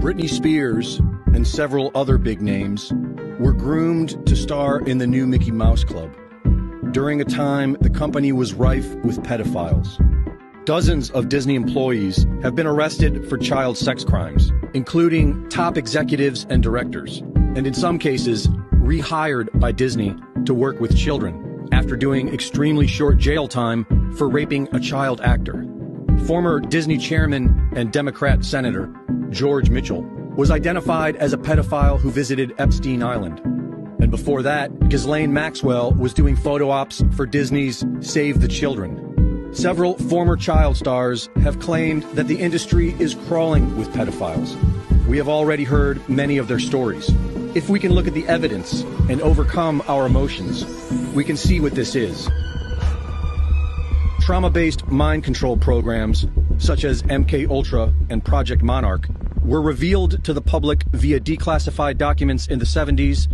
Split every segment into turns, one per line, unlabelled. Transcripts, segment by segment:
Britney Spears and several other big names were groomed to star in the new Mickey Mouse Club during a time the company was rife with pedophiles. Dozens of Disney employees have been arrested for child sex crimes, including top executives and directors, and in some cases, rehired by Disney to work with children after doing extremely short jail time for raping a child actor. Former Disney chairman and Democrat Senator George Mitchell was identified as a pedophile who visited Epstein Island. And before that, Ghislaine Maxwell was doing photo ops for Disney's Save the Children. Several former child stars have claimed that the industry is crawling with pedophiles. We have already heard many of their stories. If we can look at the evidence and overcome our emotions, we can see what this is. Trauma-based mind control programs, such as MKUltra and Project Monarch, were revealed to the public via declassified documents in the 70s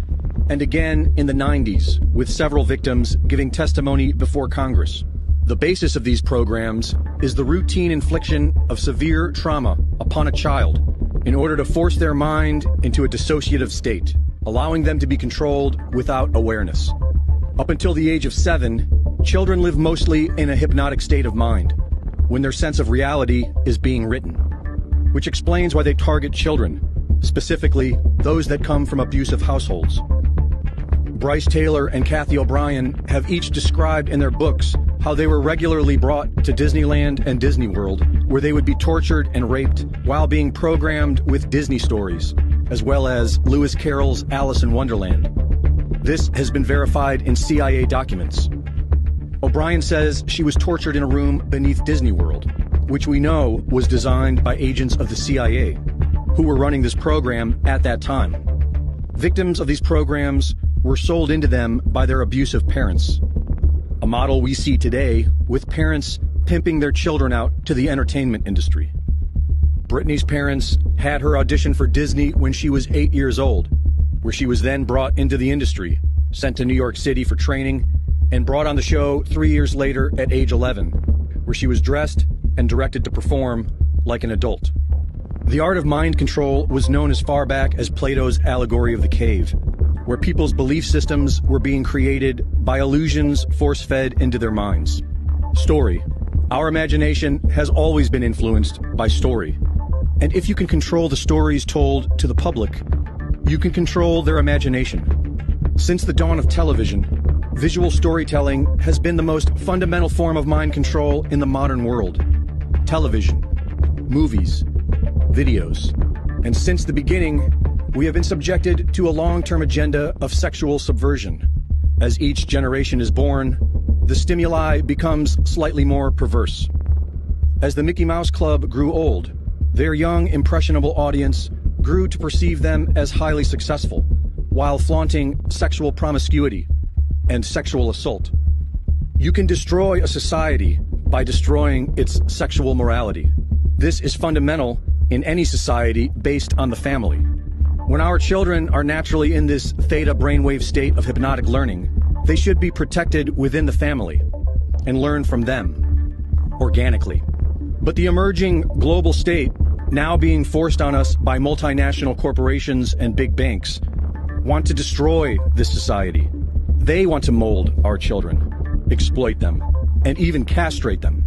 and again in the 90s, with several victims giving testimony before Congress. The basis of these programs is the routine infliction of severe trauma upon a child in order to force their mind into a dissociative state, allowing them to be controlled without awareness. Up until the age of 7, children live mostly in a hypnotic state of mind, when their sense of reality is being written, which explains why they target children, specifically those that come from abusive households. Bryce Taylor and Kathy O'Brien have each described in their books how they were regularly brought to Disneyland and Disney World, where they would be tortured and raped while being programmed with Disney stories, as well as Lewis Carroll's Alice in Wonderland. This has been verified in CIA documents. O'Brien says she was tortured in a room beneath Disney World, which we know was designed by agents of the CIA, who were running this program at that time. Victims of these programs were sold into them by their abusive parents, a model we see today with parents pimping their children out to the entertainment industry. Britney's parents had her audition for Disney when she was 8 years old, where she was then brought into the industry, sent to New York City for training, and brought on the show 3 years later at age 11, where she was dressed and directed to perform like an adult. The art of mind control was known as far back as Plato's allegory of the cave, where people's belief systems were being created by illusions force-fed into their minds. Story. Our imagination has always been influenced by story. And if you can control the stories told to the public, you can control their imagination. Since the dawn of television, visual storytelling has been the most fundamental form of mind control in the modern world. Television, movies, videos. And since the beginning, we have been subjected to a long-term agenda of sexual subversion. As each generation is born, the stimuli becomes slightly more perverse. As the Mickey Mouse Club grew old, their young, impressionable audience grew to perceive them as highly successful, while flaunting sexual promiscuity and sexual assault. You can destroy a society by destroying its sexual morality. This is fundamental in any society based on the family. When our children are naturally in this theta brainwave state of hypnotic learning, they should be protected within the family and learn from them, organically. But the emerging global state, now being forced on us by multinational corporations and big banks, want to destroy this society. They want to mold our children, exploit them, and even castrate them.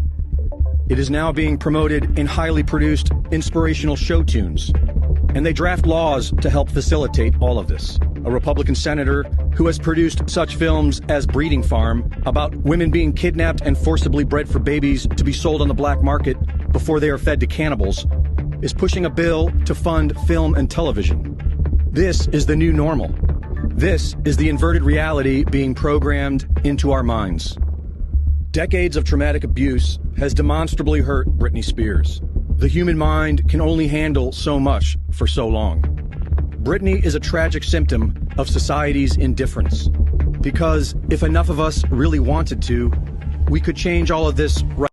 It is now being promoted in highly produced, inspirational show tunes, and they draft laws to help facilitate all of this. A Republican senator who has produced such films as Breeding Farm, about women being kidnapped and forcibly bred for babies to be sold on the black market before they are fed to cannibals, is pushing a bill to fund film and television. This is the new normal. This is the inverted reality being programmed into our minds. Decades of traumatic abuse has demonstrably hurt Britney Spears. The human mind can only handle so much for so long. Britney is a tragic symptom of society's indifference. Because if enough of us really wanted to, we could change all of this right